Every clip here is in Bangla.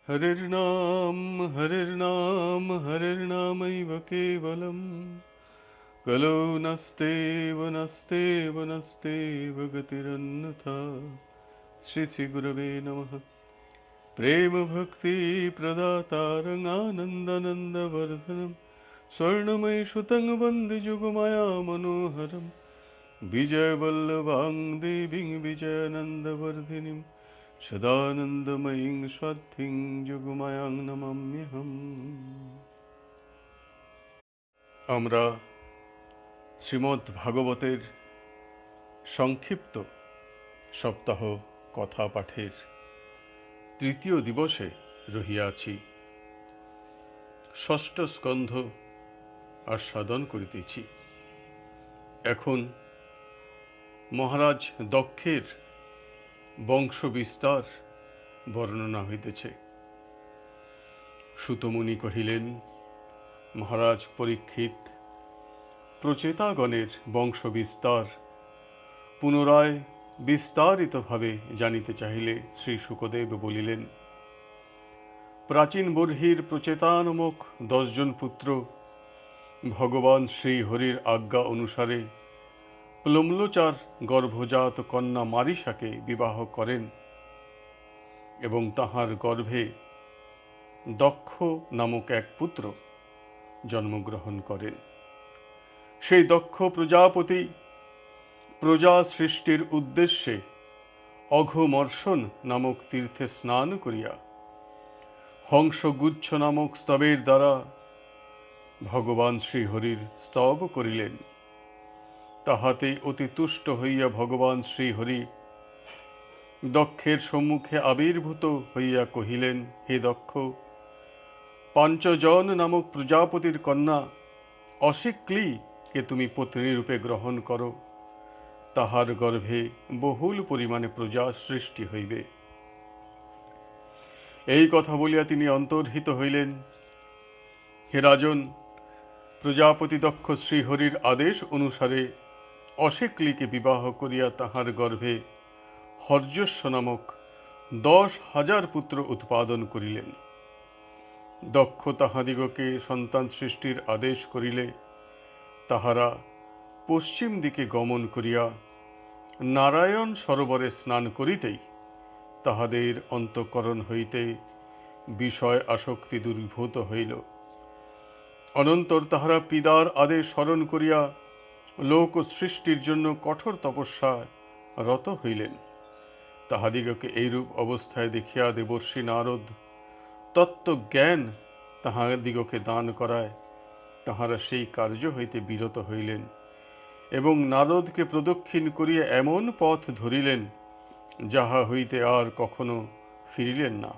हरिर्नाम हरिर्नामैव केवलम् कलो नस्तेव नस्तेव नस्तेव गतिरन्यथा। श्री श्री गुरवे नमः। प्रेम भक्ति प्रदातारं आनन्दानन्दवर्धनं स्वर्णमय सुतं वन्दे जुगमाया मनोहरं विजयवल्लभां देवीं विजयानन्दवर्धिनीं सदानन्दमयीं स्वाद्धिं जुगमायां नमाम्यहम्। আমরা শ্রীমদ্ ভাগবতের সংক্ষিপ্ত সপ্তাহ কথা পাঠের তৃতীয় দিবসে রহিয়াছি। ষষ্ঠ স্কন্ধ আস্বাদন করিতেছি। এখন মহারাজ দক্ষের বংশ বিস্তার বর্ণনা হইতেছে। সুতমুনি কহিলেন, মহারাজ পরীক্ষিত, প্রচেতাগণের বংশ বিস্তার পুনরায় বিস্তারিতভাবে জানিতে চাহিলে শ্রী শুকদেব বলিলেন, প্রাচীন বর্হির প্রচেতা নামক 10 জন পুত্র ভগবান শ্রী হরির আজ্ঞা অনুসারে প্লম্লোচার গর্ভজাত কন্যা মারিসাকে বিবাহ করেন এবং তাহার গর্ভে দক্ষ নামক এক পুত্র জন্মগ্রহণ করেন। সেই দক্ষ প্রজাপতি প্রজা সৃষ্টির উদ্দেশ্যে অঘমর্ষণ নামক তীর্থে স্নান করিয়া হংসগুচ্ছ নামক স্তবের দ্বারা ভগবান শ্রীহরির স্তব করিলেন। তাহাতে অতি তুষ্ট হইয়া ভগবান শ্রীহরি দক্ষের সম্মুখে আবির্ভূত হইয়া কহিলেন, হে দক্ষ, পাঞ্চজন নামক প্রজাপতির কন্যা অশিক্লীকে তুমি পত্নী রূপে গ্রহণ করো, তাহার গর্ভে বহুল পরিমাণে প্রজা সৃষ্টি হইবে। এই কথা বলিয়া তিনি অন্তর্হিত হইলেন। হে রাজন, প্রজাপতি দক্ষ শ্রীহরির আদেশ অনুসারে অশিক্লীকে বিবাহ করিয়া তাহার গর্ভে হর্যস্ব নামক 10,000 পুত্র উৎপাদন করিলেন। দক্ষ তাহাদিগকে সন্তান সৃষ্টির আদেশ করিলে তাহারা পশ্চিম দিকে গমন করিয়া নারায়ণ সরোবরে স্নান করিতেই তাহাদের অন্তঃকরণ হইতে বিষয় আসক্তি দূরীভূত হইল। অনন্তর তাহারা পিতার আদেশ স্মরণ করিয়া লোক সৃষ্টির জন্য কঠোর তপস্যায় রত হইলেন। তাহাদিগকে এইরূপ অবস্থায় দেখিয়া দেবর্ষি নারদ তত্ত্বজ্ঞান তাহাদিগকে দান করায় তাহারা সেই কার্য হইতে বিরত হইলেন এবং নারদকে প্রদক্ষিণ করিয়া এমন পথ ধরিলেন যাহা হইতে আর কখনো ফিরিলেন না।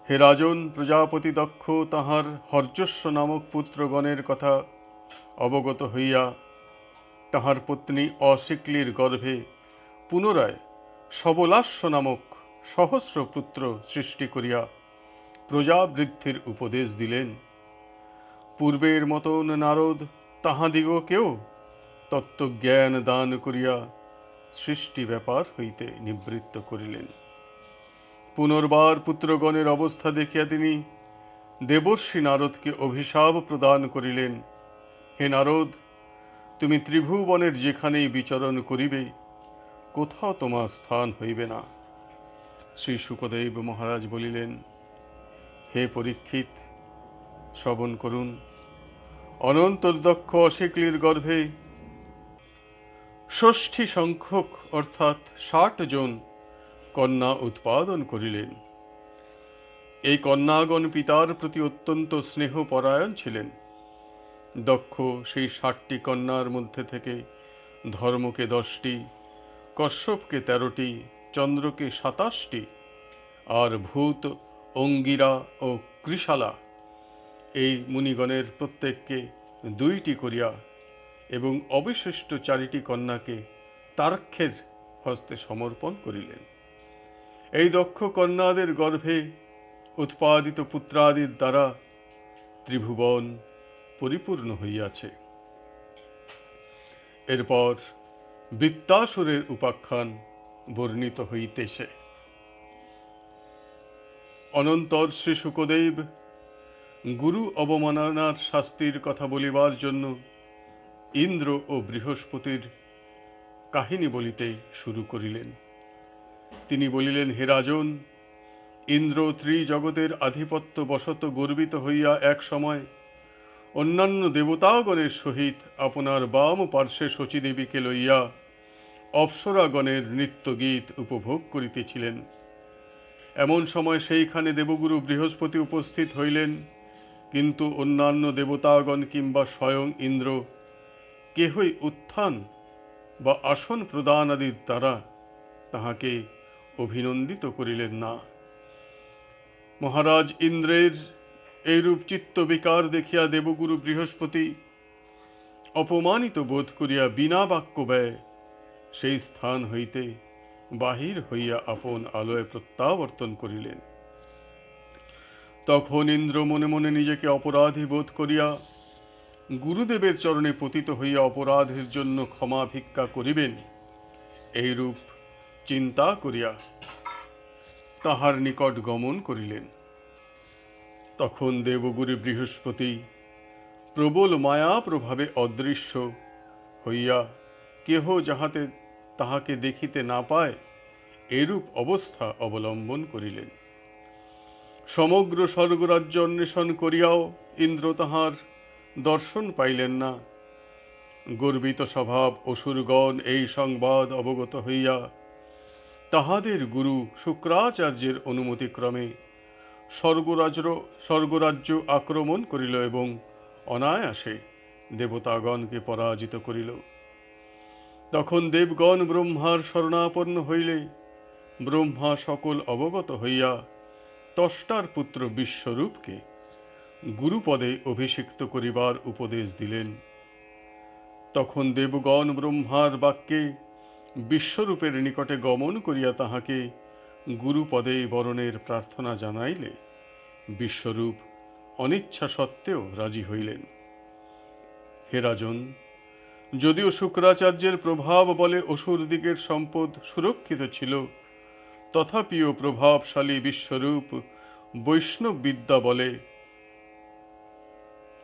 হে রাজন, প্রজাপতি দক্ষ তাহার হর্যস্ব নামক পুত্রগণের কথা অবগত হইয়া তাহার পত্নী অশিক্লীর গর্ভে পুনরায় সবলাস্য নামক সহস্র পুত্র সৃষ্টি করিয়া প্রজাবৃদ্ধির উপদেশ দিলেন। পূর্বের মতন নারদ তাহাদিগকেও তত্ত্বজ্ঞান দান করিয়া সৃষ্টি ব্যাপার হইতে নিবৃত্ত করিলেন। পুনর্বার পুত্রগণের অবস্থা দেখিয়া তিনি দেবর্ষি নারদকে অভিশাপ প্রদান করিলেন। হে নারদ, তুমি ত্রিভুবনের যেখানেই বিচরণ করিবে কোথাও তোমার স্থান হইবে না। শ্রী শুকদেব মহারাজ বলিলেন, হে পরীক্ষিত, শ্রবণ করুন। অনন্তর দক্ষ অশিক্লীর গর্ভে 60 সংখ্যক অর্থাৎ 60 জন কন্যা উৎপাদন করিলেন। এই কন্যাগণ পিতার প্রতি অত্যন্ত স্নেহপরায়ণ ছিলেন। দক্ষ সেই 60টি কন্যার মধ্যে থেকে ধর্মকে 10টি, কশ্যপকে 13টি, চন্দ্রকে 27টি আর ভূত, অঙ্গিরা ও কৃষালা এই মুনিগণের প্রত্যেককে 2টি করিয়া এবং অবশিষ্ট 4টি কন্যাকে তার্ক্ষ্যের হস্তে সমর্পণ করিলেন। এই দক্ষ কন্যাদের গর্ভে উৎপাদিত পুত্রাদির দ্বারা ত্রিভুবন পরিপূর্ণ হইয়াছে। এরপর বৃত্তাসুরের উপাখ্যান বর্ণিত হইতেছে। অনন্তর শ্রী শুকদেব গুরু অবমাননার শাস্তির কথা বলিবার জন্য ইন্দ্র ও বৃহস্পতির কাহিনী বলিতে শুরু করিলেন। তিনি বলিলেন, হে রাজন, ইন্দ্র ত্রিজগতের আধিপত্য বশত গর্বিত হইয়া এক সময় অন্যান্য দেবতাগণের সহিত আপনার বাম পার্শ্বে শচীদেবীকে লইয়া অপ্সরাগণের নৃত্যগীত উপভোগ করিতেছিলেন। এমন সময় সেইখানে দেবগুরু বৃহস্পতি উপস্থিত হইলেন, কিন্তু অন্যান্য দেবতাগণ কিংবা স্বয়ং ইন্দ্র কেহই উত্থান বা আসন প্রদান আদির দ্বারা তাহাকে অভিনন্দিত করিলেন না। মহারাজ ইন্দ্রের এইরূপ চিত্ত বিকার দেখিয়া দেবগুরু বৃহস্পতি অপমানিত বোধ করিয়া বিনা বাক্য ব্যয় সেই স্থান হইতে বাহির হইয়া আপন আলয়ে প্রত্যাবর্তন করিলেন। তখন ইন্দ্র মনে মনে নিজেকে অপরাধী বোধ করিয়া গুরুদেবের চরণে পতিত হইয়া অপরাধের জন্য ক্ষমা ভিক্ষা করিবেন এইরূপ চিন্তা করিয়া তাহার নিকট গমন করিলেন। তখন দেবগুরু বৃহস্পতি প্রবল মায়া প্রভাবে অদৃশ্য হইয়া কেহ যাহাতে তাহাকে দেখিতে না পায় এরূপ অবস্থা অবলম্বন করিলেন। সমগ্র স্বর্গরাজ্য অন্বেষণ করিয়াও ইন্দ্র তাহার দর্শন পাইলেন না। গর্বিত স্বভাব অসুরগণ এই সংবাদ অবগত হইয়া তাহাদের গুরু শুক্রাচার্যের অনুমতিক্রমে স্বর্গরাজ্য আক্রমণ করিল এবং অনায়াসে দেবতাগণকে পরাজিত করিল। তখন দেবগণ ব্রহ্মার শরণাপন্ন হইলে ব্রহ্মা সকল অবগত হইয়া ত্বষ্টার পুত্র বিশ্বরূপকে গুরুপদে অভিষিক্ত করিবার উপদেশ দিলেন। তখন দেবগণ ব্রহ্মার বাক্যে বিশ্বরূপের নিকটে গমন করিয়া তাহাকে গুরুপদে বরণের প্রার্থনা জানাইলে বিশ্বরূপ অনিচ্ছা সত্ত্বেও রাজি হইলেন। হে রাজন, যদিও শুক্রাচার্যের প্রভাব বলে অসুর দিগের সম্পদ সুরক্ষিত ছিল, তথাপিও প্রভাবশালী বিশ্বরূপ বৈষ্ণব বিদ্যা বলে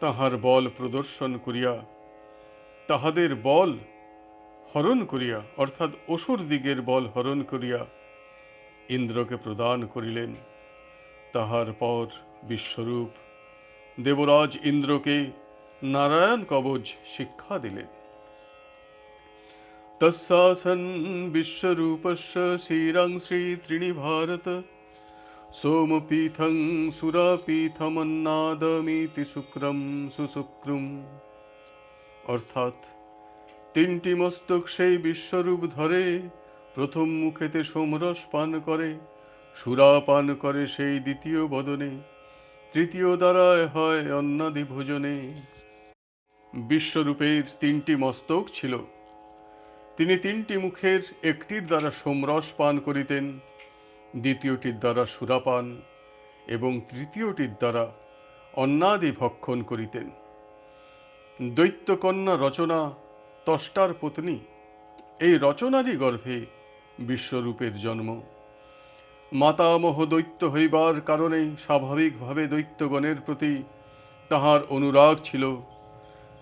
তাহার বল প্রদর্শন করিয়া তাহাদের বল হরণ করিয়া অর্থাৎ অসুর দিগের বল হরণ করিয়া ইন্দ্রকে প্রদান করিলেন। তাহার পর বিশ্বরূপ দেবরাজ ইন্দ্রকে নারায়ণ কবচ শিক্ষা দিলেন। তস্যাসন বিশ্বরূপস্য শিরাং শ্রী ত্রিণী ভারত সোমপীঠং সুরাপীঠমন্নাদমিতি শুক্রম সুশুক্রুম। অর্থাৎ তিনটি মস্তক সেই বিশ্বরূপ ধরে, প্রথম মুখেতে সোমরস পান করে, সুরা পান করে সেই দ্বিতীয় বদনে, তৃতীয় দ্বারায় হয় অন্নাদি ভোজনে। বিশ্বরূপের তিনটি মস্তক ছিল। তিনি তিনটি মুখের একটির দ্বারা সোমরস পান করিতেন, দ্বিতীয়টির দ্বারা সুরাপান এবং তৃতীয়টির দ্বারা অন্নাদি ভক্ষণ করিতেন। দৈত্যকন্যা রচনা ত্বষ্টার পত্নী, এই রচনারই গর্ভে বিশ্বরূপের জন্ম। মাতামহ দৈত্য হইবার কারণে স্বাভাবিকভাবে দৈত্যগণের প্রতি তাহার অনুরাগ ছিল।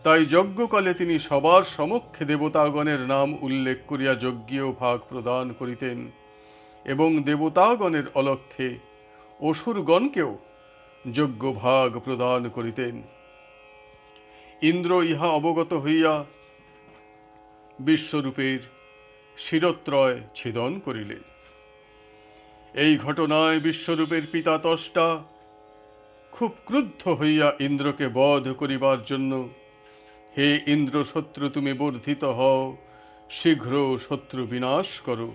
তাই যজ্ঞকালে তিনি সবার সমক্ষে দেবতাগণের নাম উল্লেখ করিয়া যজ্ঞীয় ভাগ প্রদান করিতেন এবং দেবতাগণের অলক্ষ্যে অসুরগণকেও যজ্ঞ ভাগ প্রদান করিতেন। ইন্দ্র ইহা অবগত হইয়া বিশ্বরূপের শিরত্রয় ছেদন করিলেন। এই ঘটনায় বিশ্বরূপের পিতা ত্বষ্টা খুব ক্রুদ্ধ হইয়া ইন্দ্রকে বধ করিবার জন্য, হে ইন্দ্র, শত্রু তুমি বর্ধিত হও, শীঘ্র শত্রু বিনাশ করো,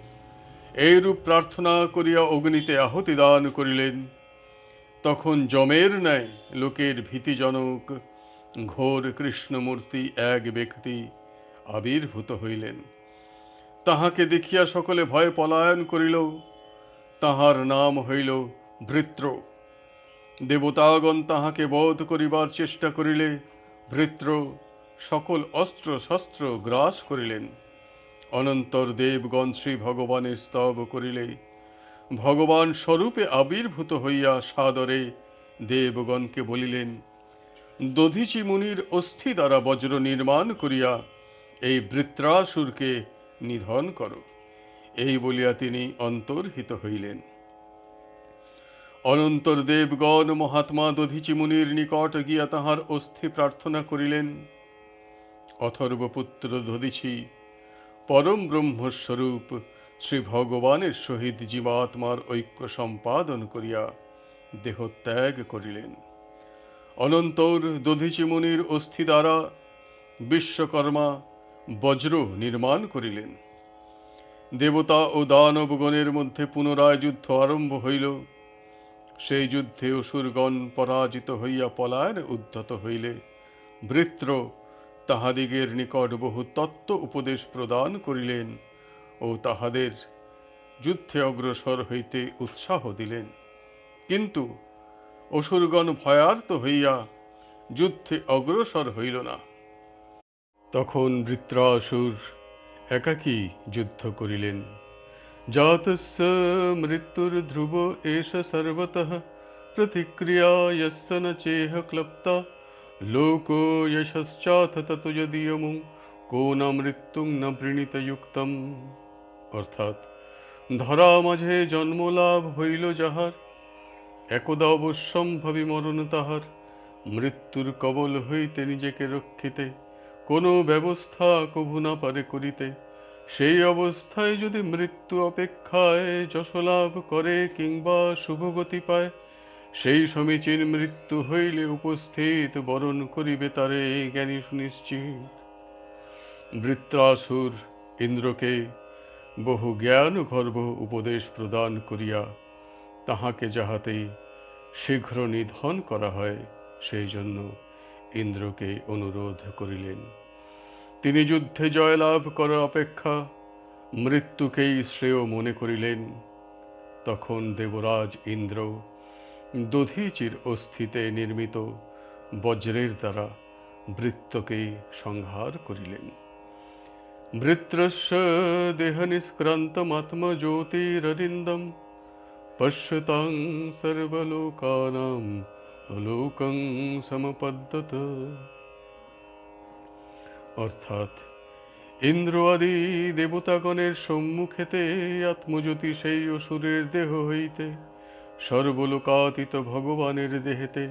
এইরূপ প্রার্থনা করিয়া অগ্নিতে আহুতি দান করিলেন। তখন যমের ন্যায় লোকের ভীতিজনক ঘোর কৃষ্ণমূর্তি এক ব্যক্তি আবির্ভূত হইলেন। তাহাকে দেখিয়া সকলে ভয়ে পলায়ন করিল। তাহার নাম হইল ভৃত্র। দেবতাগণ তাহাকে বধ করিবার চেষ্টা করিলে ভৃত্র সকল অস্ত্র শস্ত্র গ্রাস করিলেন। অনন্তর দেবগণ শ্রী ভগবানের স্তব করিলে ভগবান স্বরূপে আবির্ভূত হইয়া সাদরে দেবগণকে বলিলেন, দধীচি মুনির অস্থি দ্বারা বজ্র নির্মাণ করিয়া এই বৃত্রাসুরকে নিধন করো। এই বলিয়া তিনি অন্তর্হিত হইলেন। অনন্তর দেবগণ মহাত্মা দধীচি মুনির নিকট গিয়া তাহার অস্থি প্রার্থনা করিলেন। অথর্বপুত্র দধীচি পরম ব্রহ্মস্বরূপ শ্রী ভগবানের সহিত জীবাত্মার ঐক্য সম্পাদন করিয়া দেহত্যাগ করিলেন। অনন্তর দধীচি মুনির অস্থি দ্বারা বিশ্বকর্মা বজ্র নির্মাণ করিলেন। দেবতা ও দানবগণের মধ্যে পুনরায় যুদ্ধ আরম্ভ হইল। সেই যুদ্ধে অসুরগণ পরাজিত হইয়া পলায়নে উদ্ধত হইলে বৃত্র তাহাদিগের নিকট বহু তত্ত্ব উপদেশ প্রদান করিলেন ও তাহাদের যুদ্ধে অগ্রসর হইতে উৎসাহ দিলেন। কিন্তু অসুরগণ ভয়ার্ত হইয়া যুদ্ধে অগ্রসর হইল না। তখন বৃত্রাসুর একাকী যুদ্ধ করিলেন। জাতস্য মৃত্যুর ধ্রুব এষ সর্বতঃ প্রতিক্রিয়া যস্য ন চেহ ক্লপ্তা লোকো যশশ্চাথ ততো যদিয়মু কো ন মৃত্যুং ন বৃণীত যুক্তম। অর্থাৎ ধরা মাঝে জন্মলাভ হইল যাহার, একদা অবশ্যম্ভাবী মরণ তাহার, মৃত্যুর কবল হইতে নিজেকে রক্ষিতে কোনো ব্যবস্থা কভু না পারে করিতে, সেই অবস্থায় যদি মৃত্যু অপেক্ষায় যশলাভ করে কিংবা শুভগতি পায়, সেই সমীচীন মৃত্যু হইলে উপস্থিত বরণ করিবে তারে জ্ঞানী সুনিশ্চিত। বৃত্রাসুর ইন্দ্রকে বহু জ্ঞান গর্ভ উপদেশ প্রদান করিয়া তাহাকে যাহাতে শীঘ্র নিধন করা হয় সেই জন্য ইন্দ্রকে অনুরোধ করিলেন। তিনি যুদ্ধে জয়লাভ করার অপেক্ষা মৃত্যুকেই শ্রেয় মনে করিলেন। তখন দেবরাজ ইন্দ্র দধীচির অস্থিতে নির্মিত বজ্রের দ্বারা বৃত্তকে সংহার করিলেন। বৃত্রস্য দেহ নিষ্ক্রান্তমাত্মজ্যোতিররিন্দম পশ্যতাং সর্বলোকানাম লোকং সমপদ্যত। অর্থাৎ ইন্দ্র আদি দেবতাগণের সম্মুখেতে আত্মজ্যোতি সেই অসুরের দেহ হইতে সর্বলোকাতীত ভগবানের দেহেতে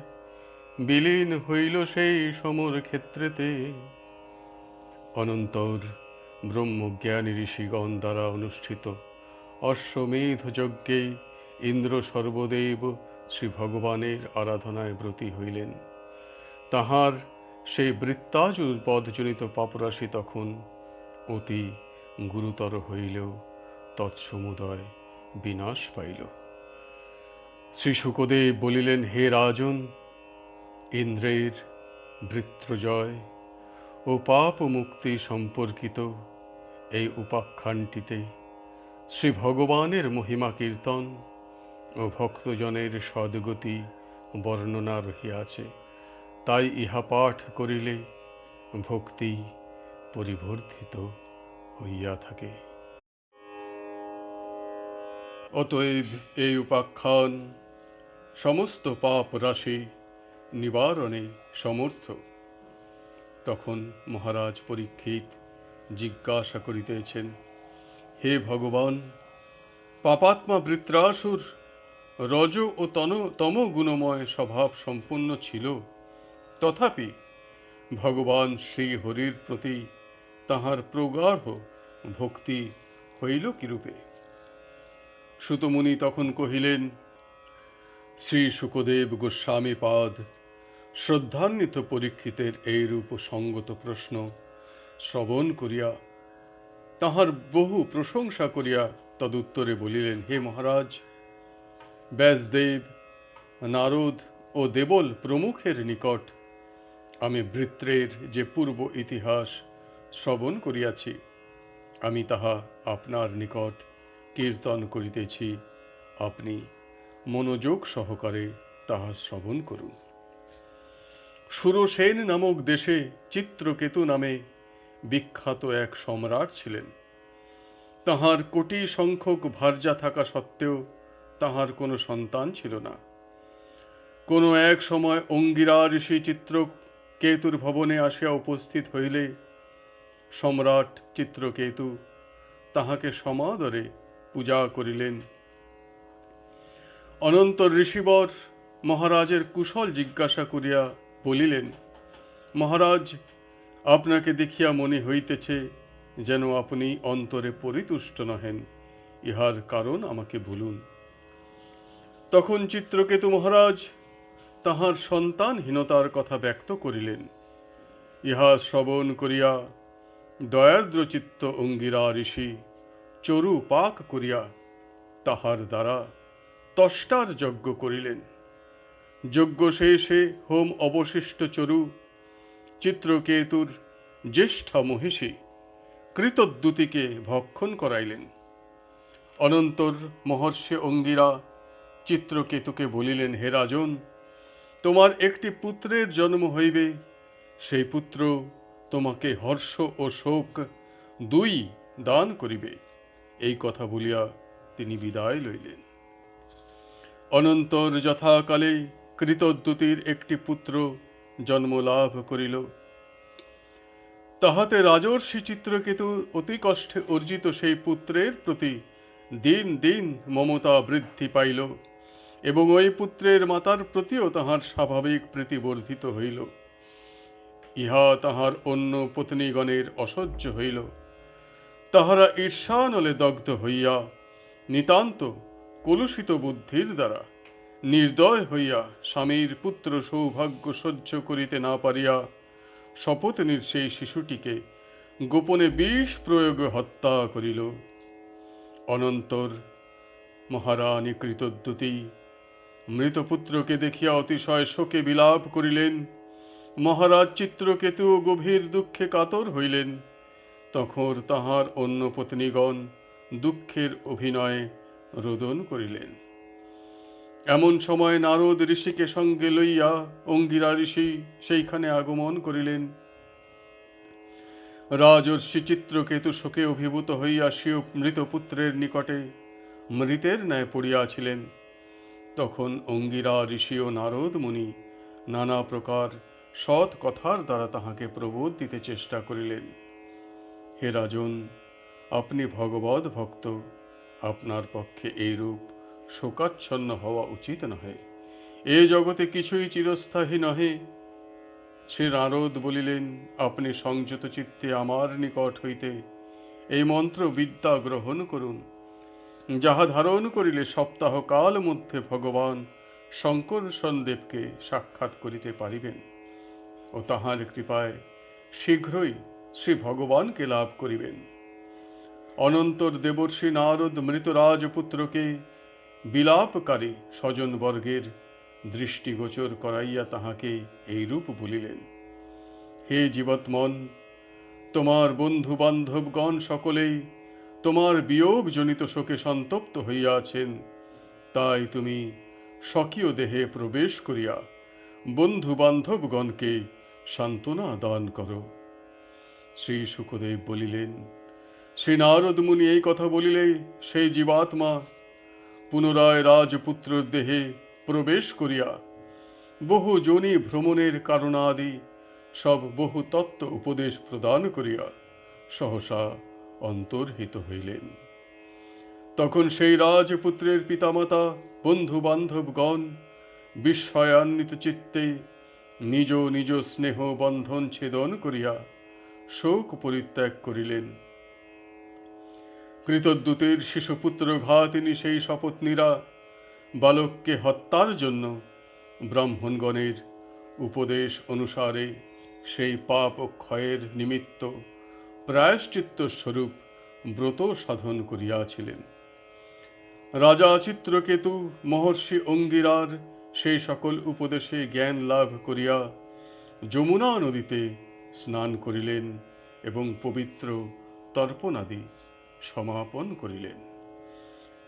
বিলীন হইল সেই সমর ক্ষেত্রেতে। অনন্তর ব্রহ্মজ্ঞানী ঋষিগণ দ্বারা অনুষ্ঠিত অশ্বমেধ যজ্ঞে ইন্দ্র সর্বদেব শ্রী ভগবানের আরাধনায় ব্রতী হইলেন। তাহার সেই বৃত্তাজুর পদজনিত পাপরাশি তখন অতি গুরুতর হইলেও তৎসমুদয় বিনাশ পাইল। শ্রী শুকদেব বলিলেন, হে রাজন, ইন্দ্রের বৃত্রজয় ও পাপ মুক্তি সম্পর্কিত এই উপাখ্যানটিতে শ্রী ভগবানের মহিমা কীর্তন ও ভক্তজনের সদ্গতি বর্ণনা রহিয়াছে। তাই ইহা পাঠ করিলে ভক্তি পরিবর্ধিত হইয়া থাকে। অতএব এই উপাখ্যান সমস্ত পাপ রাশি নিবারণে সমর্থ। তখন মহারাজ পরীক্ষিত জিজ্ঞাসা করিতেছেন, হে ভগবান, পাপাত্মা বৃত্রাসুর রজ ও তম গুণময় স্বভাব সম্পন্ন ছিল, তথাপি ভগবান শ্রী হরির প্রতি তাহার প্রগাঢ় ভক্তি হইল কিরূপে? সুতমুনি তখন কহিলেন, শ্রী শুকদেব গোস্বামী পাদ শ্রদ্ধান্বিত পরীক্ষিতের এইরূপ সঙ্গত প্রশ্ন শ্রবণ করিয়া তাহার বহু প্রশংসা করিয়া তদুত্তরে বলিলেন, হে মহারাজ, ব্যাসদেব, নারদ ও দেবল প্রমুখের নিকট আমি বৃত্রের যে পূর্ব ইতিহাস শ্রবণ করিয়াছি, আমি তাহা আপনার নিকট কীর্তন করিতেছি। আপনি মনোযোগ সহকারে তাহা শ্রবণ করুন। সুরসেন নামক দেশে চিত্রকেতু নামে বিখ্যাত এক সম্রাট ছিলেন। তাহার কোটি সংখ্যক ভার্যা থাকা সত্ত্বেও তাহার কোনো সন্তান ছিল না। কোনো এক সময় অঙ্গিরা ঋষি চিত্রকেতুর ভবনে আসিয়া উপস্থিত হইলে সম্রাট চিত্রকেতু তাহাকে সমাদরে পূজা করিলেন। অনন্তর ঋষিবর মহারাজের কুশল জিজ্ঞাসা করিয়া বলিলেন, মহারাজ, আপনাকে দেখিয়া মনে হইতেছে যেন আপনি অন্তরে পরিতুষ্ট নহেন, ইহার কারণ আমাকে বলুন। তখন চিত্রকেতু মহারাজ তাহার সন্তানহীনতার কথা ব্যক্ত করিলেন। ইহা শ্রবণ করিয়া দয়ার্দ্রচিত্ত অঙ্গিরা ঋষি চরু পাক করিয়া তাহার দ্বারা তষ্টার যজ্ঞ করিলেন। যজ্ঞ শেষে হোম অবশিষ্ট চরু চিত্রকেতুর জ্যেষ্ঠা মহিষী কৃতদ্যুতিকে ভক্ষণ করাইলেন। অনন্তর মহর্ষি অঙ্গিরা চিত্রকেতুকে বলিলেন, হে রাজন, তোমার একটি পুত্রের জন্ম হইবে, সেই পুত্র তোমাকে হর্ষ ও শোক দুই দান করিবে। এই কথা বলিয়া তিনি বিদায় লইলেন। অনন্তর যথাকালে কৃতদ্যুতির একটি পুত্র জন্ম লাভ করিল। তাহাতে রাজর্ষি চিত্রকেতু অতি কষ্টে অর্জিত সেই পুত্রের প্রতি দিন দিন মমতা বৃদ্ধি পাইল এবং ওই পুত্রের মাতার প্রতিও তাহার স্বাভাবিক প্রীতি বর্ধিত হইল। ইহা তাহার অন্য পত্নীগণের অসহ্য হইল। তাহারা ঈর্ষানলে দগ্ধ হইয়া নিতান্ত কলুষিত বুদ্ধির দ্বারা নির্দয় হইয়া স্বামীর পুত্র সৌভাগ্য সহ্য করিতে না পারিয়া শপথনীর সেই শিশুটিকে গোপনে বিষ প্রয়োগে হত্যা করিল। অনন্তর মহারানী কৃতদ্যুতি মৃতপুত্রকে দেখিয়া অতিশয় শোকে বিলাপ করিলেন। মহারাজ চিত্রকেতু গভীর দুঃখে কাতর হইলেন। তখন তাহার অন্য পত্নীগণ দুঃখের অভিনয়ে রোদন করিলেন। এমন সময় নারদ ঋষিকে সঙ্গে লইয়া অঙ্গিরা ঋষি সেইখানে আগমন করিলেন। রাজর্ষি চিত্রকেতু শোকে অভিভূত হইয়া স্বীয় মৃতপুত্রের নিকটে মৃতের ন্যায় পড়িয়াছিলেন। তখন অঙ্গিরা ঋষি ও নারদ মুনি নানা প্রকার সৎ কথার দ্বারা তাহাকে প্রবোধ দিতে চেষ্টা করিলেন। হে রাজন, আপনি ভগবদ ভক্ত, আপনার পক্ষে এইরূপ শোকাচ্ছন্ন হওয়া উচিত নহে। এ জগতে কিছুই চিরস্থায়ী নহে। শ্রী নারদ বলিলেন, আপনি সংযত চিত্তে আমার নিকট হইতে এই মন্ত্র বিদ্যা গ্রহণ করুন, যাহা ধারণ করিলে সপ্তাহ কাল মধ্যে ভগবান শঙ্করসনদেবকে সাক্ষাৎ করিতে পারিবেন ও তাহার কৃপায় শীঘ্রই শ্রী ভগবানকে লাভ করিবেন। অনন্তর দেবর্ষি নারদ মৃত রাজপুত্রকে বিলাপকারী স্বজনবর্গের দৃষ্টিগোচর করাইয়া তাহাকে এইরূপ বলিলেন, হে জীবাত্মন, তোমার বন্ধু বান্ধবগণ সকলেই তোমার বিয়োগ জনিত শোকে সন্তপ্ত হইয়াছেন। তাই তুমি স্বকীয় দেহে প্রবেশ করিয়া বন্ধু বান্ধবগণকে সান্ত্বনা দান করো। শ্রী শুকদেব বলিলেন, শ্রী নারদ মুনি এই কথা বলিলে সেই জীবাত্মা পুনরায় রাজপুত্রের দেহে প্রবেশ করিয়া বহু যোনি ভ্রমণের কারণাদি সব বহু তত্ত্ব উপদেশ প্রদান করিয়া সহসা অন্তর্হিত হইলেন। তখন সেই রাজপুত্রের পিতামাতা বন্ধু বান্ধবগণ বিস্ময়ান্বিত চিত্তে নিজ নিজ স্নেহ বন্ধন ছেদন করিয়া শোক পরিত্যাগ করিলেন। কৃতদ্যুতের শিশুপুত্র ঘাতিনী সেই শপথনীরা বালককে হত্যার জন্য ব্রাহ্মণগণের উপদেশ অনুসারে সেই পাপ ক্ষয়ের নিমিত্ত প্রায়শ্চিত্ত স্বরূপ ব্রত সাধন করিয়াছিলেন। রাজা চিত্রকেতু মহর্ষি অঙ্গিরার সেই সকল উপদেশে জ্ঞান লাভ করিয়া যমুনা নদীতে স্নান করিলেন এবং পবিত্র তর্পণাদি সমাপন করিলেন।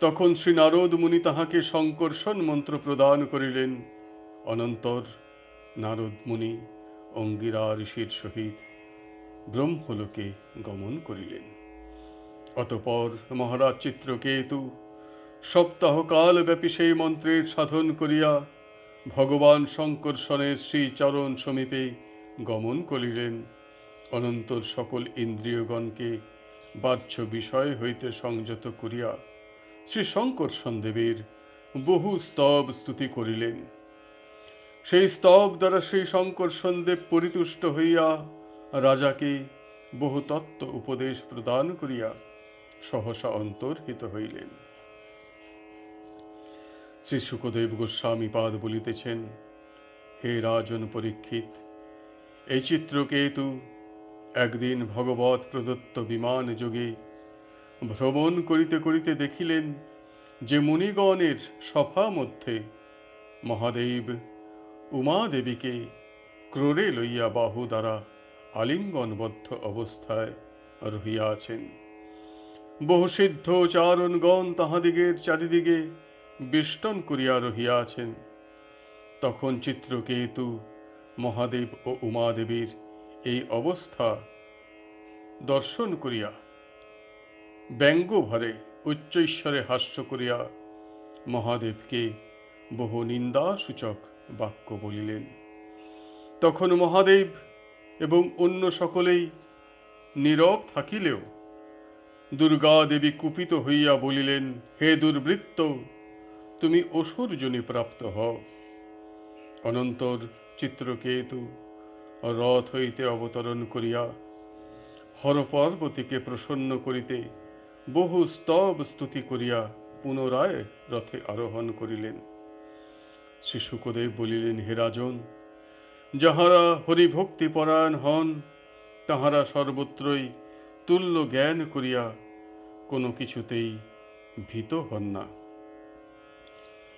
তখন শ্রী নারদ মুনি তাহাকে শঙ্কর্ষণ মন্ত্র প্রদান করিলেন। অনন্তর নারদ মুনি অঙ্গিরা ঋষির সহিত ব্রহ্মলোকে গমন করিলেন। অতঃপর মহারাজ চিত্রকেতু সপ্তাহকাল ব্যাপী সেই মন্ত্রের সাধন করিয়া ভগবান শঙ্কর্ষণের শ্রীচরণ সমীপে গমন করিলেন। অনন্তর সকল ইন্দ্রিয়গণকে বাহ্য বিষয় হইতে সংযত করিয়া শ্রী শঙ্কর্ষণ দেবের বহু স্তব স্তুতি করিলেন। সেই স্তব দ্বারা শ্রী শঙ্কর্ষণ দেব পরিতুষ্ট হইয়া রাজাকে বহু তত্ত্ব উপদেশ প্রদান করিয়া সহসা অন্তর্হিত হইলেন। শ্রী শুকদেব গোস্বামীপাদ বলিতেছেন, হে রাজন পরীক্ষিত, এই চিত্রকেতু একদিন ভগবৎ প্রদত্ত বিমান যোগে ভ্রমণ করিতে করিতে দেখিলেন যে মুনিগণের সভা মধ্যে মহাদেব উমাদেবীকে ক্রোড়ে লইয়া বাহু দ্বারা আলিঙ্গনবদ্ধ অবস্থায় রহিয়াছেন। বহু সিদ্ধ চারণগণ তাহাদিগের চারিদিকে বেষ্টন করিয়া রহিয়াছেন। তখন চিত্রকেতু মহাদেব ও উমাদেবীর এই অবস্থা দর্শন করিয়া ব্যঙ্গভরে উচ্চৈশ্বরে হাস্য করিয়া মহাদেবকে বহু নিন্দাসূচক বাক্য বলিলেন। তখন মহাদেব এবং অন্য সকলেই নীরব থাকিলেও দুর্গা দেবী কুপিত হইয়া বলিলেন, হে দুর্বৃত্ত, তুমি অসুর যোনি প্রাপ্ত হও। অনন্তর চিত্রকেতু রথ হইতে অবতরণ করিয়া হরপার্বতীকে প্রসন্ন করিতে বহু স্তব স্তুতি করিয়া পুনরায় রথে আরোহণ করিলেন। শ্রী শুকদেব বলিলেন, হে রাজন, যাহারা হরিভক্তি পরায়ণ হন তাহারা সর্বত্রই তুল্য জ্ঞান করিয়া কোনো কিছুতেই ভীত হন না।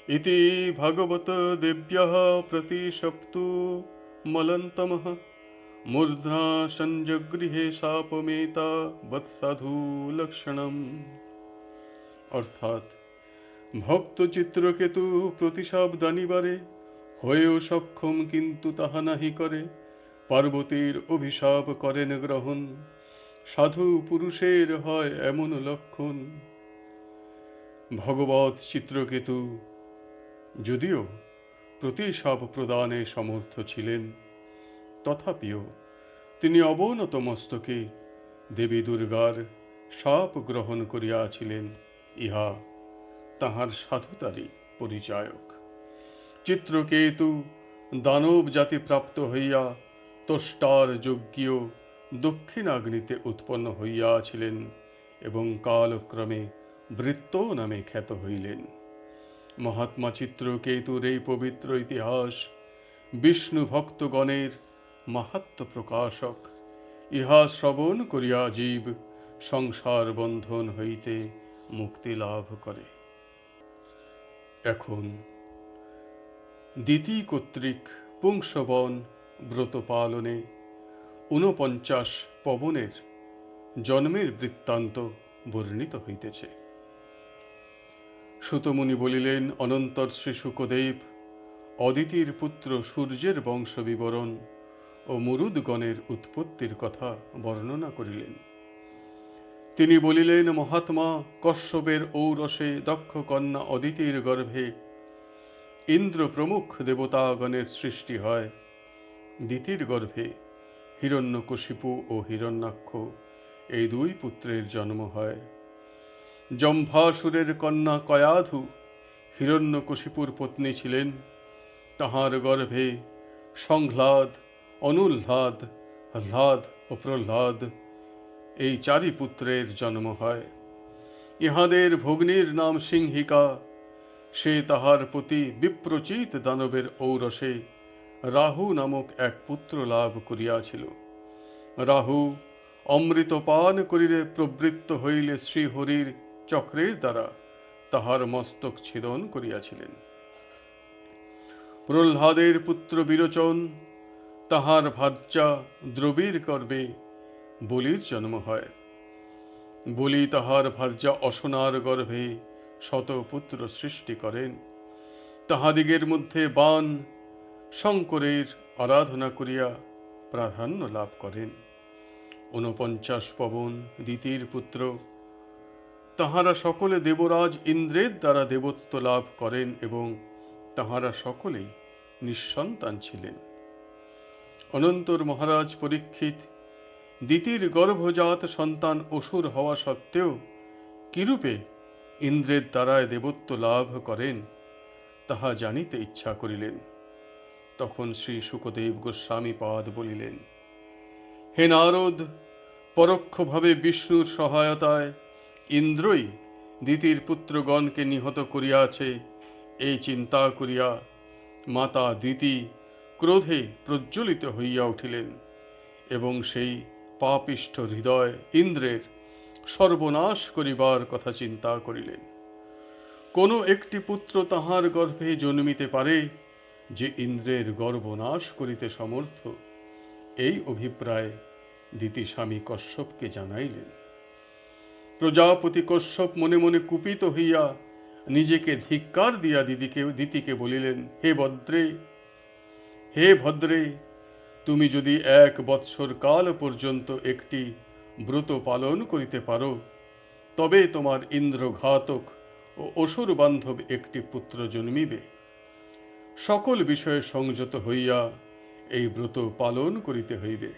ইতি ভাগবত দেব্যঃ প্রতিশপ্তু মলন্তমঃ মূর্ধ্না সঞ্জগৃহে শাপমেতা বৎসাধু লক্ষণম। অর্থাৎ ভক্ত চিত্রকেতু প্রতিশাপ দানিবারে হয়েও সক্ষম, কিন্তু তাহা নাহি করে। পার্বতীর অভিশাপ করেন গ্রহণ, সাধু পুরুষের হয় এমন লক্ষণ। ভগবৎ চিত্রকেতু যদিও প্রতিশাপ প্রদানে সমর্থ ছিলেন, তথাপিও তিনি অবনত মস্তকে দেবী দুর্গার শাপ গ্রহণ করিয়াছিলেন। ইহা তাহার সাধুতারই পরিচায়ক। চিত্রকেতু দানব জাতি প্রাপ্ত হইয়া তোষ্টার যজ্ঞীয় দক্ষিণাগ্নিতে উৎপন্ন হইয়াছিলেন এবং কালক্রমে বৃত্ত নামে খ্যাত হইলেন। মহাত্মা চিত্রকেতুর এই পবিত্র ইতিহাস বিষ্ণু ভক্তগণের মাহাত্ম্য প্রকাশক। ইহা শ্রবণ করিয়া জীব সংসার বন্ধন হইতে মুক্তি লাভ করে। এখন দিতি কর্তৃক পুংসবন ব্রত পালনে ৪৯ পবনের জন্মের বৃত্তান্ত বর্ণিত হইতেছে। সুতমুনি বলিলেন, অনন্তর শ্রী শুকদেব অদিতির পুত্র সূর্যের বংশ বিবরণ ও মুরুদগণের উৎপত্তির কথা বর্ণনা করিলেন। তিনি বলিলেন, মহাত্মা কশ্যপের ঔরসে দক্ষ কন্যা অদিতির গর্ভে ইন্দ্র প্রমুখ দেবতাগণের সৃষ্টি হয়। দিতির গর্ভে হিরণ্যকশিপু ও হিরণ্যাক্ষ এই দুই পুত্রের জন্ম হয়। জম্ভাসুরের কন্যা কয়াধু হিরণ্যকশিপুর পত্নী ছিলেন। তাহার গর্ভে সংহ্লাদ, অনুহ্লাদ, হ্লাদ ও প্রহ্লাদ এই চারি পুত্রের জন্ম হয়। ইহাদের ভগ্নীর নাম সিংহিকা। সে তাহার প্রতি বিপ্রচিত দানবের ঔরসে রাহু নামক এক পুত্র লাভ করিয়াছিল। রাহু অমৃত পান করিলে প্রবৃত্ত হইলে শ্রীহরির চক্রের দ্বারা তাহার মস্তক ছেদন করিয়াছিলেন। প্রহ্লাদের পুত্র বিরোচন, তাহার ভার্যা দ্রবীর গর্ভে বলির জন্ম হয়। বলি তাহার ভার্যা অসনার গর্ভে শতপুত্র সৃষ্টি করেন। তাহাদিগের মধ্যে বাণ শঙ্করের আরাধনা করিয়া প্রাধান্য লাভ করেন। ৪৯ পবন দিতির পুত্র তাহারা সকলে দেবরাজ ইন্দ্রের দ্বারা দেবত্ব লাভ করেন এবং তাহারা সকলেই নিঃসন্তান ছিলেন। অনন্তর মহারাজ পরীক্ষিত দিতির গর্ভজাত সন্তান অসুর হওয়া সত্ত্বেও কিরূপে ইন্দ্রের দ্বারায় দেবত্ব লাভ করেন তাহা জানিতে ইচ্ছা করিলেন। তখন শ্রী শুকদেব গোস্বামী পাদ বলিলেন, হে নারদ, পরোক্ষভাবে বিষ্ণুর সহায়তায় ইন্দ্রই দিতির পুত্রগণকে নিহত করিয়াছে এই চিন্তা করিয়া মাতা দিতি ক্রোধে প্রজ্বলিত হইয়া উঠিলেন এবং সেই পাপিষ্ঠ হৃদয় ইন্দ্রের সর্বনাশ করিবার কথা চিন্তা করিলেন। কোনো একটি পুত্র তাহার গর্ভে জন্মিতে পারে যে ইন্দ্রের গর্ভনাশ করিতে সমর্থ, এই অভিপ্রায় দিতি স্বামী কশ্যপকে জানাইলেন। প্রজাপতি কশ্যপ মনে মনে কুপিত হইয়া নিজেকে ধিক্কার দিয়া দিতিকে বলিলেন, হে ভদ্রে, তুমি যদি 1 বৎসর কাল পর্যন্ত একটি ব্রত পালন করিতে পারো, তবে তোমার ইন্দ্রঘাতক ও অসুর বান্ধব একটি পুত্র জন্মিবে। সকল বিষয়ে সংযত হইয়া এই ব্রত পালন করিতে হইবে।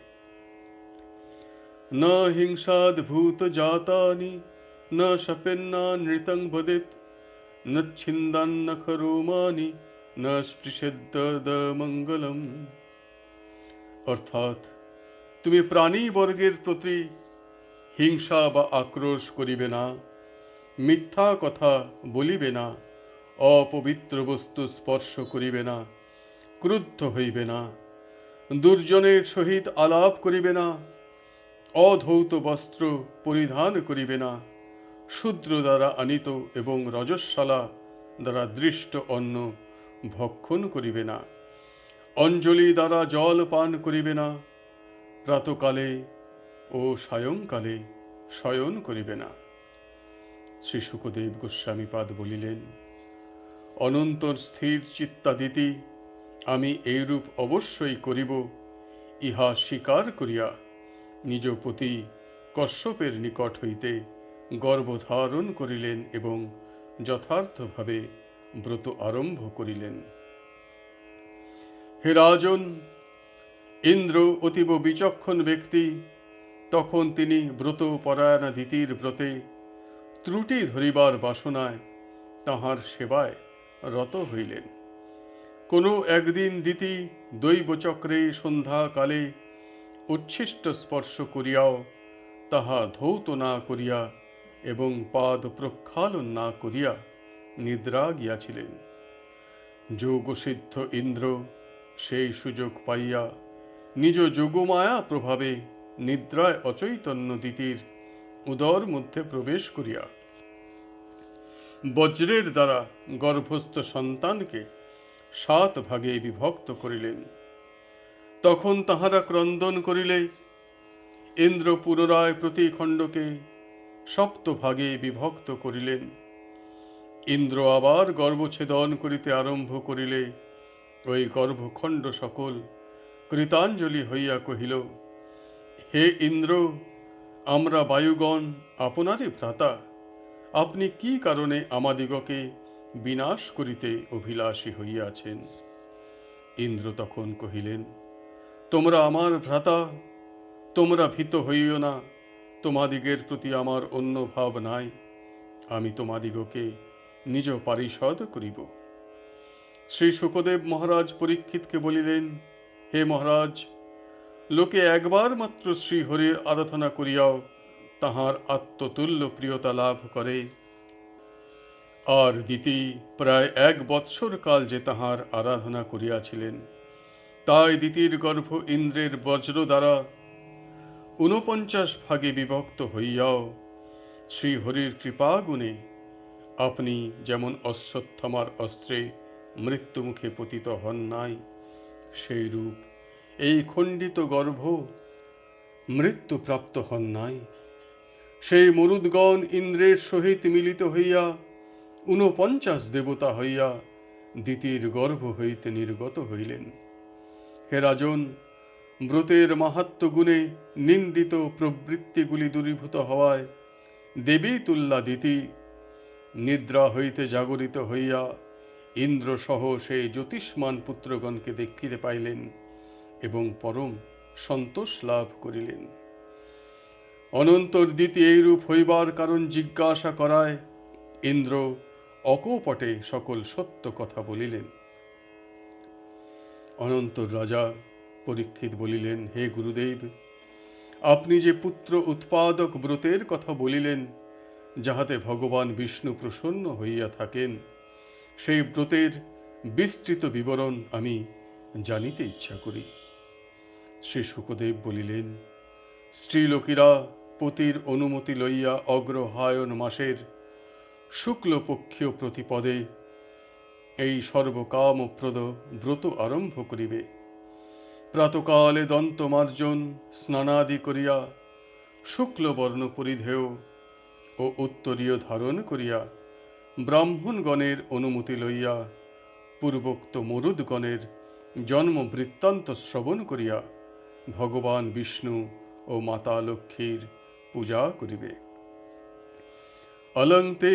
ন হিংসাদ ভূত জাতানি ন শপেন্না নৃতং বদেত ন ছিন্দান্নখ রোমানি ন স্পৃশেদ্দ মঙ্গলম। অর্থাৎ তুমি প্রাণী বর্গের প্রতি হিংসা বা আক্রোশ করিবে না, মিথ্যা কথা বলিবে না, অপবিত্র বস্তু স্পর্শ করিবে না, ক্রুদ্ধ হইবে না, দুর্জনের সহিত আলাপ করিবে না, অধৌত বস্ত্র পরিধান করিবে না, শূদ্র দ্বারা আনিত এবং রজস্বালা দ্বারা দৃষ্ট অন্ন ভক্ষণ করিবে না, অঞ্জলি দ্বারা জল পান করিবে না, প্রাতকালে ও সায়ংকালে শয়ন করিবে না। শ্রী শুকদেব গোস্বামীপাদ বলিলেন, অনন্তর স্থির চিত্তা দিতি আমি এইরূপ অবশ্যই করিব, ইহা স্বীকার করিয়া নিজ পতি কশ্যপের নিকট হইতে গর্ভধারণ করিলেন এবং যথার্থভাবে ব্রত আরম্ভ করিলেন। হে রাজন, ইন্দ্র অতীব বিচক্ষণ ব্যক্তি। তখন তিনি ব্রত পরায়ণা দিতির ব্রতে ত্রুটি ধরিবার বাসনায় তাহার সেবায় রত হইলেন। কোনো একদিন দিতি দৈবচক্রে সন্ধ্যাকালে উচ্ছিষ্ট স্পর্শ করিয়াও তাহা ধৌত না করিয়া এবং পাদ প্রক্ষালন না করিয়া নিদ্রা গিয়াছিলেন। যোগসিদ্ধ ইন্দ্র সেই সুযোগ পাইয়া নিজ যোগমায়া প্রভাবে নিদ্রায় অচৈতন্য দিতির উদর মধ্যে প্রবেশ করিয়া বজ্রের দ্বারা গর্ভস্থ সন্তানকে 7 ভাগে বিভক্ত করিলেন। তখন তাহারা ক্রন্দন করিলে ইন্দ্র পুনরায় প্রতি খণ্ডকে 7 ভাগে বিভক্ত করিলেন। ইন্দ্র আবার গর্ভছেদন করিতে আরম্ভ করিলে ওই গর্ভখণ্ড সকল কৃতাঞ্জলি হইয়া কহিল, হে ইন্দ্র, আমরা বায়ুগণ আপনারই ভ্রাতা, আপনি কি কারণে আমাদিগকে বিনাশ করিতে অভিলাষী হইয়াছেন? ইন্দ্র তখন কহিলেন, তোমরা আমার ভ্রাতা, তোমরা ভীত হইও না, তোমাদিগের প্রতি আমার অন্য ভাব নাই, আমি তোমাদিগকে নিজ পারিষদ করিব। শ্রী শুকদেব মহারাজ পরীক্ষিতকে বলিলেন, হে মহারাজ, লোকে একবার মাত্র শ্রীহরির আরাধনা করিয়াও তাহার আত্মতুল্য প্রিয়তা লাভ করে, আর দিতি প্রায় 1 বৎসর কাল যে তাহার আরাধনা করিয়াছিলেন, তাই দিতির গর্ভ ইন্দ্রের বজ্র দ্বারা 49 ভাগে বিভক্ত হইয়াও শ্রীহরির কৃপাগুণে আপনি যেমন অশ্বত্থামার অস্ত্রে মৃত্যুমুখে পতিত হন নাই, সেই রূপ এই খণ্ডিত গর্ভ মৃত্যুপ্রাপ্ত হন নাই। সেই মরুদ্গণ ইন্দ্রের সহিত মিলিত হইয়া 49 দেবতা হইয়া দিতির গর্ভ হইতে নির্গত হইলেন। হে রাজন, ব্রতের মাহাত্ম্য গুণে নিন্দিত প্রবৃত্তিগুলি দূরীভূত হওয়ায় দেবী তুল্লা দিতি। নিদ্রা হইতে জাগরিত হইয়া ইন্দ্রসহ সেই জ্যোতিষ্মান পুত্রগণকে দেখিতে পাইলেন এবং পরম সন্তোষ লাভ করিলেন। অনন্তর দিতি এইরূপ হইবার কারণ জিজ্ঞাসা করায় ইন্দ্র অকপটে সকল সত্য কথা বলিলেন। অনন্তর রাজা পরীক্ষিত বলিলেন, হে গুরুদেব, আপনি যে পুত্র উৎপাদক ব্রতের কথা বলিলেন, যাহাতে ভগবান বিষ্ণু প্রসন্ন হইয়া থাকেন, সেই ব্রতের বিস্তৃত বিবরণ আমি জানিতে ইচ্ছা করি। শ্রী শুকদেব বলিলেন, স্ত্রীলোকেরা পতির অনুমতি লইয়া অগ্রহায়ণ মাসের শুক্লপক্ষীয় প্রতিপদে এই সর্বকামপ্রদ ব্রত আরম্ভ করিবে। প্রাতকালে দন্তমার্জন স্নানাদি করিয়া শুক্লবর্ণ পরিধেয় ও উত্তরীয় ধারণ করিয়া ব্রাহ্মণগণের অনুমতি লইয়া পূর্বোক্ত মরুদগণের জন্ম বৃত্তান্ত শ্রবণ করিয়া ভগবান বিষ্ণু ও মাতা লক্ষ্মীর পূজা করিবে। অলংতে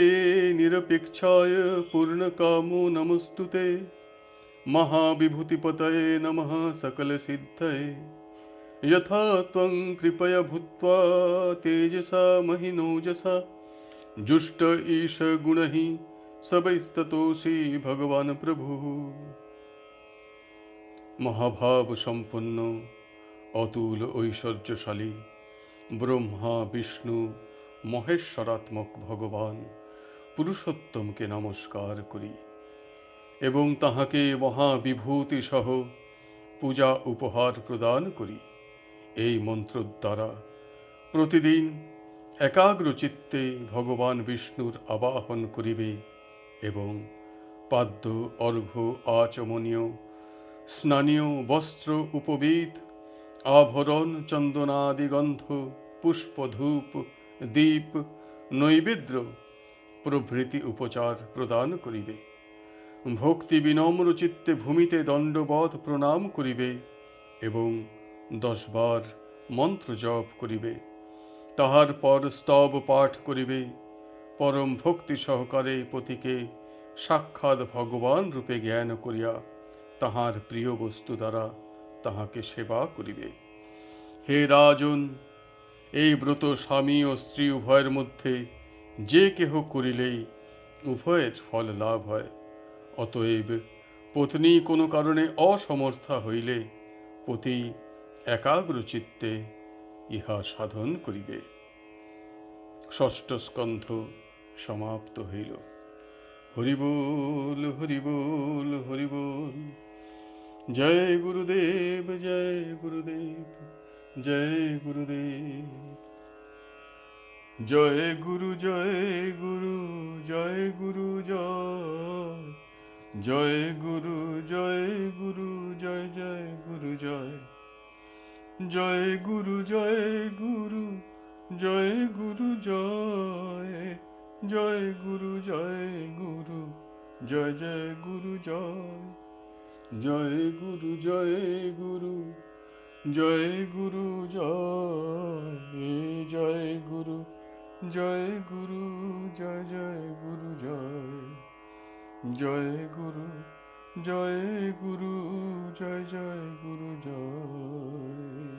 নিরপেক্ষায় পূর্ণকামো নমস্তুতে, महाविभूतिपतये नमः सकलसिद्धये। यथा त्वं कृपया भूत्वा तेजसा महिनोजसा जुष्ट ईश गुणैः सबैस्ततोषि भगवान् प्रभुः। महाभाव सम्पन्न अतुल ऐश्वर्यशाली ब्रह्मा विष्णु महेश्वरात्मक भगवान पुरुषोत्तमके नमस्कार करी এবং তাহাকে মহাবিভূতি সহ পূজা উপহার প্রদান করি। এই মন্ত্র দ্বারা প্রতিদিন একাগ্র চিত্তে ভগবান বিষ্ণুর আবাহন করিবে এবং পাদ্য অর্ঘ্য আচমনীয় স্নানীয় বস্ত্র উপবীত আভরণ চন্দনাদি গন্ধ পুষ্প ধূপ দীপ নৈবেদ্য প্রভৃতি উপচার প্রদান করিবে। ভক্তি বিনম্র চিত্তে ভূমিতে দণ্ডবৎ প্রণাম করিবে এবং 10 বার মন্ত্র জপ করিবে। তাহার পর স্তব পাঠ করিবে। পরম ভক্তি সহকারে পতিকে সাক্ষাৎ ভগবান রূপে জ্ঞান করিয়া তাহার প্রিয় বস্তু দ্বারা তাহাকে সেবা করিবে। হে রাজন, এই ব্রত স্বামী ও স্ত্রী উভয়ের মধ্যে যে কেহ করিলেই উভয়ের ফল লাভ হয়। অতএব পত্নী কোনো কারণে অসমর্থা হইলে পতি একাগ্র চিত্তে ইহা সাধন করিবে। ষষ্ঠ স্কন্ধ সমাপ্ত হইল। হরি বল হরি বল হরি বল। জয় গুরুদেব জয় গুরুদেব জয় গুরুদেব। জয় গুরু জয় গুরু জয় গুরু জয়। জয় গুরু জয় গুরু জয় জয় গুরু জয়। জয় গুরু জয় গুরু জয় গুরু জয়। জয় গুরু জয় গুরু জয় জয় গুরু জয়। জয় গুরু জয় গুরু জয় গুরু জয়। জয় গুরু জয় গুরু জয় জয় গুরু জয়। জয় গুরু জয় গুরু জয় জয় গুরু জয়।